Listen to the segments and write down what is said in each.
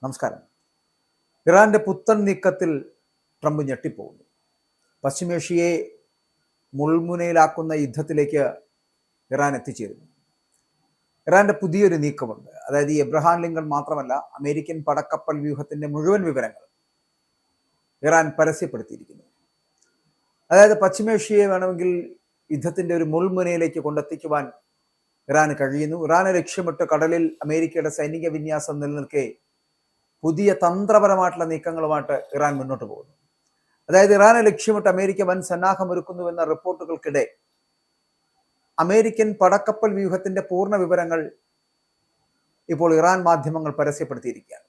നമസ്കാരം. ഇറാന്റെ പുത്തൻ നീക്കത്തിൽ ട്രംപ് ഞെട്ടിപ്പോകുന്നു. പശ്ചിമേഷ്യയെ മുൾമുനയിലാക്കുന്ന യുദ്ധത്തിലേക്ക് ഇറാൻ എത്തിച്ചേരുന്നു. ഇറാന്റെ പുതിയൊരു നീക്കമുണ്ട്. അതായത് ഈ എബ്രഹാം ലിങ്കൺ മാത്രമല്ല, അമേരിക്കൻ പടക്കപ്പൽ വ്യൂഹത്തിന്റെ മുഴുവൻ വിവരങ്ങൾ ഇറാൻ പരസ്യപ്പെടുത്തിയിരിക്കുന്നു. അതായത് പശ്ചിമേഷ്യയെ വേണമെങ്കിൽ യുദ്ധത്തിന്റെ ഒരു മുൾമുനയിലേക്ക് കൊണ്ടെത്തിക്കുവാൻ ഇറാന് കഴിയുന്നു. ഇറാനെ ലക്ഷ്യമിട്ട് കടലിൽ അമേരിക്കയുടെ സൈനിക വിന്യാസം നിലനിൽക്കെ പുതിയ തന്ത്രപരമായിട്ടുള്ള നീക്കങ്ങളുമായിട്ട് ഇറാൻ മുന്നോട്ട് പോകുന്നു. അതായത് ഇറാനെ ലക്ഷ്യമിട്ട് അമേരിക്ക വൻ സന്നാഹം ഒരുക്കുന്നുവെന്ന റിപ്പോർട്ടുകൾക്കിടെ അമേരിക്കൻ പടക്കപ്പൽ വ്യൂഹത്തിന്റെ പൂർണ്ണ വിവരങ്ങൾ ഇപ്പോൾ ഇറാൻ മാധ്യമങ്ങൾ പരസ്യപ്പെടുത്തിയിരിക്കുകയാണ്.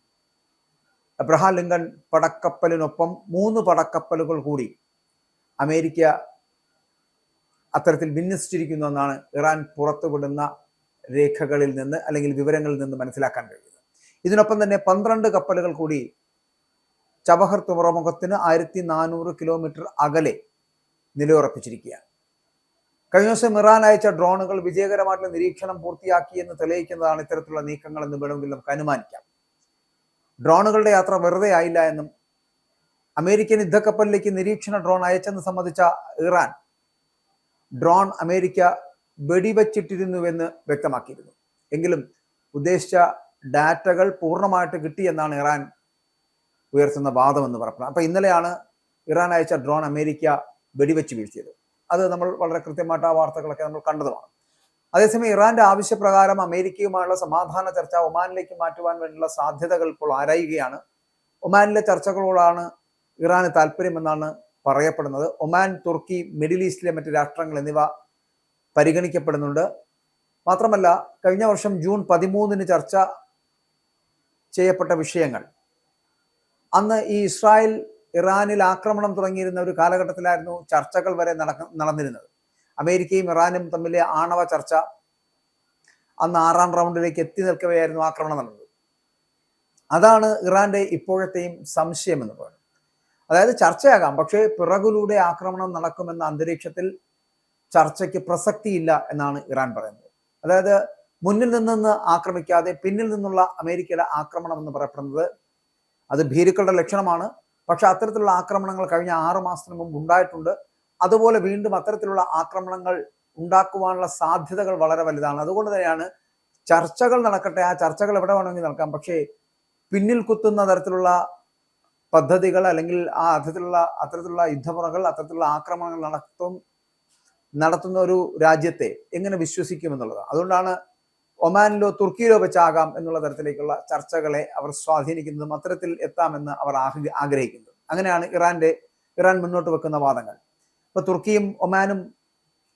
എബ്രഹാം ലിങ്കൺ പടക്കപ്പലിനൊപ്പം 3 പടക്കപ്പലുകൾ കൂടി അമേരിക്ക അത്തരത്തിൽ വിന്യസിച്ചിരിക്കുന്നു എന്നാണ് ഇറാൻ പുറത്തുവിടുന്ന രേഖകളിൽ നിന്ന് അല്ലെങ്കിൽ വിവരങ്ങളിൽ നിന്ന് മനസ്സിലാക്കാൻ കഴിയുന്നത്. ഇതിനൊപ്പം തന്നെ 12 കപ്പലുകൾ കൂടി ചബഹർ തുറമുഖത്തിന് 1400 കിലോമീറ്റർ അകലെ നിലയുറപ്പിച്ചിരിക്കുകയാണ്. കഴിഞ്ഞ ദിവസം ഇറാൻ അയച്ച ഡ്രോണുകൾ വിജയകരമായിട്ടുള്ള നിരീക്ഷണം പൂർത്തിയാക്കി എന്ന് തെളിയിക്കുന്നതാണ് ഇത്തരത്തിലുള്ള നീക്കങ്ങൾ എന്ന് വേണമെങ്കിൽ നമുക്ക് അനുമാനിക്കാം. ഡ്രോണുകളുടെ യാത്ര വെറുതെ ആയില്ല എന്നും അമേരിക്കൻ യുദ്ധക്കപ്പലിലേക്ക് നിരീക്ഷണ ഡ്രോൺ അയച്ചെന്ന് സംബന്ധിച്ച ഇറാൻ ഡ്രോൺ അമേരിക്ക വെടിവച്ചിട്ടിരുന്നുവെന്ന് വ്യക്തമാക്കിയിരുന്നു. എങ്കിലും ഉദ്ദേശിച്ച ഡാറ്റകൾ പൂർണ്ണമായിട്ട് കിട്ടിയെന്നാണ് ഇറാൻ ഉയർത്തുന്ന വാദമെന്ന് പറയുന്നത്. അപ്പൊ ഇന്നലെയാണ് ഇറാൻ അയച്ച ഡ്രോൺ അമേരിക്ക വെടിവെച്ച് വീഴ്ത്തിയത്. അത് നമ്മൾ വളരെ കൃത്യമായിട്ട് ആ വാർത്തകളൊക്കെ നമ്മൾ കണ്ടതുമാണ്. അതേസമയം ഇറാന്റെ ആവശ്യപ്രകാരം അമേരിക്കയുമായുള്ള സമാധാന ചർച്ച ഒമാനിലേക്ക് മാറ്റുവാൻ വേണ്ടിയുള്ള സാധ്യതകൾ ഇപ്പോൾ ആരായുകയാണ്. ഒമാനിലെ ചർച്ചകളോടാണ് ഇറാന് താല്പര്യമെന്നാണ് പറയപ്പെടുന്നത്. ഒമാൻ, തുർക്കി, മിഡിൽ ഈസ്റ്റിലെ മറ്റ് രാഷ്ട്രങ്ങൾ എന്നിവ പരിഗണിക്കപ്പെടുന്നുണ്ട്. മാത്രമല്ല, കഴിഞ്ഞ വർഷം ജൂൺ 13 ചർച്ച ചെയ്യപ്പെട്ട വിഷയങ്ങൾ അന്ന് ഈ ഇസ്രായേൽ ഇറാനിൽ ആക്രമണം തുടങ്ങിയിരുന്ന ഒരു കാലഘട്ടത്തിലായിരുന്നു ചർച്ചകൾ വരെ നടന്നിരുന്നത്. അമേരിക്കയും ഇറാനും തമ്മിലെ ആണവ ചർച്ച അന്ന് 6ാം റൗണ്ടിലേക്ക് എത്തി നിൽക്കവെയായിരുന്നു ആക്രമണം നടന്നത്. അതാണ് ഇറാന്റെ ഇപ്പോഴത്തെയും സംശയം എന്ന് പറയുന്നത്. അതായത് ചർച്ചയാകാം, പക്ഷേ പിറകിലൂടെ ആക്രമണം നടക്കുമെന്ന അന്തരീക്ഷത്തിൽ ചർച്ചയ്ക്ക് പ്രസക്തിയില്ല എന്നാണ് ഇറാൻ പറയുന്നത്. അതായത് മുന്നിൽ നിന്ന് ആക്രമിക്കാതെ പിന്നിൽ നിന്നുള്ള അമേരിക്കയുടെ ആക്രമണം എന്ന് പറയപ്പെടുന്നത് അത് ഭീരുക്കളുടെ ലക്ഷണമാണ്. പക്ഷെ അത്തരത്തിലുള്ള ആക്രമണങ്ങൾ കഴിഞ്ഞ 6 മാസത്തിന് മുമ്പ് ഉണ്ടായിട്ടുണ്ട്. അതുപോലെ വീണ്ടും അത്തരത്തിലുള്ള ആക്രമണങ്ങൾ ഉണ്ടാക്കുവാനുള്ള സാധ്യതകൾ വളരെ വലുതാണ്. അതുകൊണ്ട് തന്നെയാണ് ചർച്ചകൾ നടക്കട്ടെ, ആ ചർച്ചകൾ എവിടെ വേണമെങ്കിൽ നടക്കാം, പക്ഷേ പിന്നിൽ കുത്തുന്ന തരത്തിലുള്ള പദ്ധതികൾ അല്ലെങ്കിൽ അത്തരത്തിലുള്ള യുദ്ധമുറകൾ, അത്തരത്തിലുള്ള ആക്രമണങ്ങൾ നടത്തുന്ന ഒരു രാജ്യത്തെ എങ്ങനെ വിശ്വസിക്കുമെന്നുള്ളതാണ്. അതുകൊണ്ടാണ് ഒമാനിലോ തുർക്കിയിലോ വെച്ചാകാം എന്നുള്ള തരത്തിലേക്കുള്ള ചർച്ചകളെ അവർ സ്വാധീനിക്കുന്നതും അത്തരത്തിൽ എത്താമെന്ന് അവർ ആഗ്രഹിക്കുന്നത്. അങ്ങനെയാണ് ഇറാൻ മുന്നോട്ട് വെക്കുന്ന വാദങ്ങൾ. ഇപ്പൊ തുർക്കിയും ഒമാനും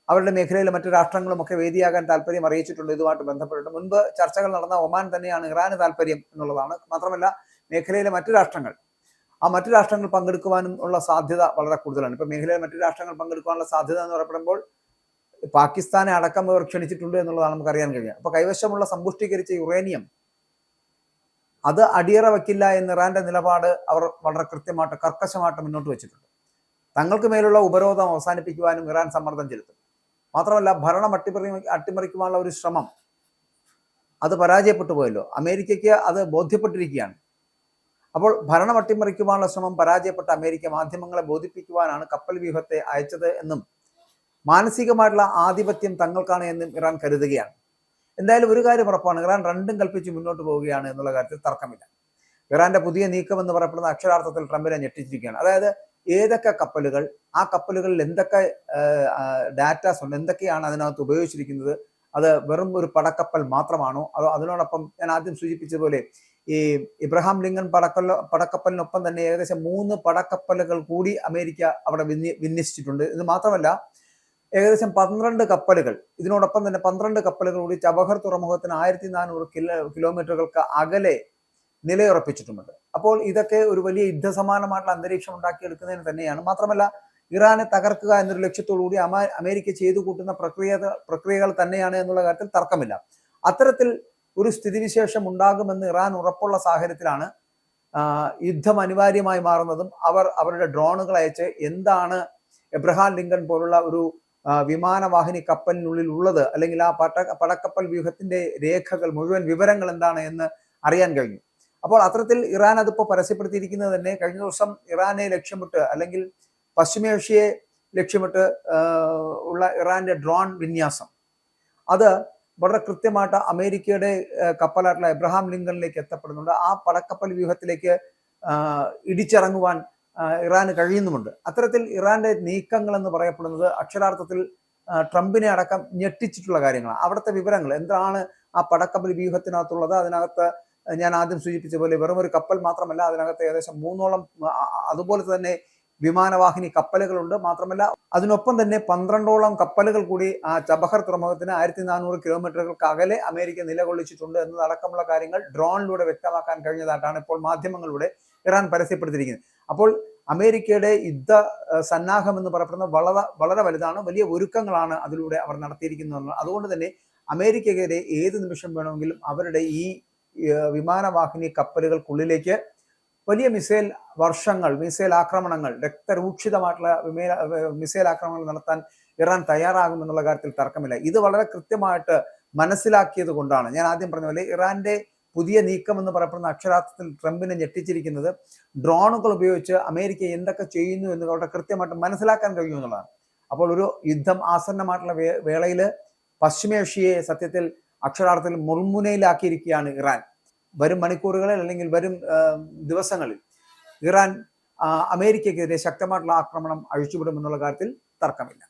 അവരുടെ മേഖലയിലെ മറ്റു രാഷ്ട്രങ്ങളും ഒക്കെ വേദിയാകാൻ താല്പര്യം അറിയിച്ചിട്ടുണ്ട്. ഇതുമായിട്ട് ബന്ധപ്പെട്ടിട്ട് മുൻപ് ചർച്ചകൾ നടന്ന ഒമാൻ തന്നെയാണ് ഇറാന് താല്പര്യം എന്നുള്ളതാണ്. മാത്രമല്ല, മേഖലയിലെ മറ്റു രാഷ്ട്രങ്ങൾ പങ്കെടുക്കുവാനും ഉള്ള സാധ്യത വളരെ കൂടുതലാണ്. ഇപ്പൊ മേഖലയിലെ മറ്റു രാഷ്ട്രങ്ങൾ പങ്കെടുക്കാനുള്ള സാധ്യത എന്ന് പറയപ്പെടുമ്പോൾ പാകിസ്ഥാനെ അടക്കം അവർ ക്ഷണിച്ചിട്ടുണ്ട് എന്നുള്ളതാണ് നമുക്ക് അറിയാൻ കഴിയുക. അപ്പൊ കൈവശമുള്ള സമ്പുഷ്ടീകരിച്ച യുറേനിയം അത് അടിയറ വയ്ക്കില്ല എന്ന് ഇറാന്റെ നിലപാട് അവർ വളരെ കൃത്യമായിട്ട് കർക്കശമായിട്ട് മുന്നോട്ട് വെച്ചിട്ടുണ്ട്. തങ്ങൾക്ക് മേലുള്ള ഉപരോധം അവസാനിപ്പിക്കുവാനും ഇറാൻ സമ്മർദ്ദം ചെലുത്തും. മാത്രമല്ല, ഭരണം അട്ടിമറിക്കുവാനുള്ള ഒരു ശ്രമം അത് പരാജയപ്പെട്ടു പോയല്ലോ. അമേരിക്കയ്ക്ക് അത് ബോധ്യപ്പെട്ടിരിക്കുകയാണ്. അപ്പോൾ ഭരണം അട്ടിമറിക്കുവാനുള്ള ശ്രമം പരാജയപ്പെട്ട അമേരിക്ക മാധ്യമങ്ങളെ ബോധിപ്പിക്കുവാനാണ് കപ്പൽ വ്യൂഹത്തെ അയച്ചത് എന്നും മാനസികമായിട്ടുള്ള ആധിപത്യം തങ്ങൾക്കാണ് എന്നും ഇറാൻ കരുതുകയാണ്. എന്തായാലും ഒരു കാര്യം ഉറപ്പാണ്, ഇറാൻ രണ്ടും കൽപ്പിച്ച് മുന്നോട്ട് പോവുകയാണ് എന്നുള്ള കാര്യത്തിൽ തർക്കമില്ല. ഇറാന്റെ പുതിയ നീക്കം എന്ന് പറയപ്പെടുന്ന അക്ഷരാർത്ഥത്തിൽ ട്രംപിനെ ഞെട്ടിച്ചിരിക്കുകയാണ്. അതായത് ഏതൊക്കെ കപ്പലുകൾ, ആ കപ്പലുകളിൽ എന്തൊക്കെ ഡാറ്റാസ് ഉണ്ട്, എന്തൊക്കെയാണ് അതിനകത്ത് ഉപയോഗിച്ചിരിക്കുന്നത്, അത് വെറും ഒരു പടക്കപ്പൽ മാത്രമാണോ, അതോ അതിനോടൊപ്പം ഞാൻ ആദ്യം സൂചിപ്പിച്ചതുപോലെ ഈ ഇബ്രഹാം ലിങ്കൺ പടക്കപ്പലിനൊപ്പം തന്നെ ഏകദേശം 3 പടക്കപ്പലുകൾ കൂടി അമേരിക്ക അവിടെ വിന്യസിച്ചിട്ടുണ്ട്. ഇത് മാത്രമല്ല, ഏകദേശം 12 കപ്പലുകൾ, ഇതിനോടൊപ്പം തന്നെ 12 കപ്പലുകൾ കൂടി ചബഹർ തുറമുഖത്തിന് 1400 കിലോമീറ്ററുകൾക്ക് അകലെ നിലയുറപ്പിച്ചിട്ടുമുണ്ട്. അപ്പോൾ ഇതൊക്കെ ഒരു വലിയ യുദ്ധസമാനമായിട്ടുള്ള അന്തരീക്ഷം ഉണ്ടാക്കിയെടുക്കുന്നതിന് തന്നെയാണ്. മാത്രമല്ല, ഇറാനെ തകർക്കുക എന്നൊരു ലക്ഷ്യത്തോടുകൂടി അമേരിക്ക ചെയ്തു കൂട്ടുന്ന പ്രക്രിയകൾ തന്നെയാണ് എന്നുള്ള കാര്യത്തിൽ തർക്കമില്ല. അത്തരത്തിൽ ഒരു സ്ഥിതിവിശേഷം ഉണ്ടാകുമെന്ന് ഇറാൻ ഉറപ്പുള്ള സാഹചര്യത്തിലാണ് യുദ്ധം അനിവാര്യമായി മാറുന്നതും അവർ അവരുടെ ഡ്രോണുകൾ അയച്ച് എന്താണ് എബ്രഹാം ലിങ്കൺ പോലുള്ള ഒരു വിമാനവാഹിനി കപ്പലിനുള്ളിൽ ഉള്ളത്, അല്ലെങ്കിൽ ആ പടക്കപ്പൽ വ്യൂഹത്തിന്റെ രേഖകൾ, മുഴുവൻ വിവരങ്ങൾ എന്താണ് എന്ന് അറിയാൻ കഴിഞ്ഞു. അപ്പോൾ അത്തരത്തിൽ ഇറാൻ അതിപ്പോൾ പരസ്യപ്പെടുത്തിയിരിക്കുന്നത് തന്നെ കഴിഞ്ഞ ദിവസം ഇറാനെ ലക്ഷ്യമിട്ട് അല്ലെങ്കിൽ പശ്ചിമേഷ്യയെ ലക്ഷ്യമിട്ട് ഉള്ള ഇറാന്റെ ഡ്രോൺ വിന്യാസം അത് വളരെ കൃത്യമായിട്ട് അമേരിക്കയുടെ കപ്പലായിട്ടുള്ള എബ്രഹാം ലിങ്കണിലേക്ക് എത്തപ്പെടുന്നുണ്ട്. ആ പടക്കപ്പൽ വ്യൂഹത്തിലേക്ക് ഇടിച്ചിറങ്ങുവാൻ ഇറാന് കഴിയുന്നുമുണ്ട്. അത്തരത്തിൽ ഇറാന്റെ നീക്കങ്ങൾ എന്ന് പറയപ്പെടുന്നത് അക്ഷരാർത്ഥത്തിൽ ട്രംപിനെ അടക്കം ഞെട്ടിച്ചിട്ടുള്ള കാര്യങ്ങളാണ്. അവിടുത്തെ വിവരങ്ങൾ എന്താണ് ആ പടക്കപ്പൽ വ്യൂഹത്തിനകത്തുള്ളത്? അതിനകത്ത് ഞാൻ ആദ്യം സൂചിപ്പിച്ച പോലെ വെറും ഒരു കപ്പൽ മാത്രമല്ല, അതിനകത്ത് ഏകദേശം 3ഓളം അതുപോലെ തന്നെ വിമാനവാഹിനി കപ്പലുകളുണ്ട്. മാത്രമല്ല അതിനൊപ്പം തന്നെ 12ഓളം കപ്പലുകൾ കൂടി ആ ചബഹർ തുറമുഖത്തിന് 1400 കിലോമീറ്ററുകൾക്ക് അകലെ അമേരിക്ക നിലകൊള്ളിച്ചിട്ടുണ്ട് എന്നതടക്കമുള്ള കാര്യങ്ങൾ ഡ്രോണിലൂടെ വ്യക്തമാക്കാൻ കഴിഞ്ഞതായിട്ടാണ് ഇപ്പോൾ മാധ്യമങ്ങളിലൂടെ ഇറാൻ പരസ്യപ്പെടുത്തിയിരിക്കുന്നത്. അപ്പോൾ അമേരിക്കയുടെ യുദ്ധ സന്നാഹം എന്ന് പറയപ്പെടുന്ന വളരെ വലുതാണ്. വലിയ ഒരുക്കങ്ങളാണ് അതിലൂടെ അവർ നടത്തിയിരിക്കുന്നത്. അതുകൊണ്ട് തന്നെ അമേരിക്കയ്ക്കെതിരെ ഏത് നിമിഷം വേണമെങ്കിലും അവരുടെ ഈ വിമാനവാഹിനി കപ്പലുകൾക്കുള്ളിലേക്ക് വലിയ മിസൈൽ ആക്രമണങ്ങൾ, രക്തരൂക്ഷിതമായിട്ടുള്ള മിസൈൽ ആക്രമണങ്ങൾ നടത്താൻ ഇറാൻ തയ്യാറാകുമെന്നുള്ള കാര്യത്തിൽ തർക്കമില്ല. ഇത് വളരെ കൃത്യമായിട്ട് മനസ്സിലാക്കിയത് കൊണ്ടാണ് ഞാൻ ആദ്യം പറഞ്ഞ പോലെ ഇറാന്റെ പുതിയ നീക്കം എന്ന് പറയപ്പെടുന്ന അക്ഷരാർത്ഥത്തിൽ ട്രംപിനെ ഞെട്ടിച്ചിരിക്കുന്നത്. ഡ്രോണുകൾ ഉപയോഗിച്ച് അമേരിക്ക എന്തൊക്കെ ചെയ്യുന്നു എന്ന് വളരെ കൃത്യമായിട്ട് മനസ്സിലാക്കാൻ കഴിയുമെന്നുള്ളതാണ്. അപ്പോൾ ഒരു യുദ്ധം ആസന്നമായിട്ടുള്ള വേളയിൽ പശ്ചിമേഷ്യയെ സത്യത്തിൽ അക്ഷരാർത്ഥത്തിൽ മുൾമുനയിലാക്കിയിരിക്കുകയാണ് ഇറാൻ. വരും മണിക്കൂറുകളിൽ അല്ലെങ്കിൽ വരും ദിവസങ്ങളിൽ ഇറാൻ അമേരിക്കയ്ക്കെതിരെ ശക്തമായിട്ടുള്ള ആക്രമണം അഴിച്ചുവിടുമെന്നുള്ള കാര്യത്തിൽ തർക്കമില്ല.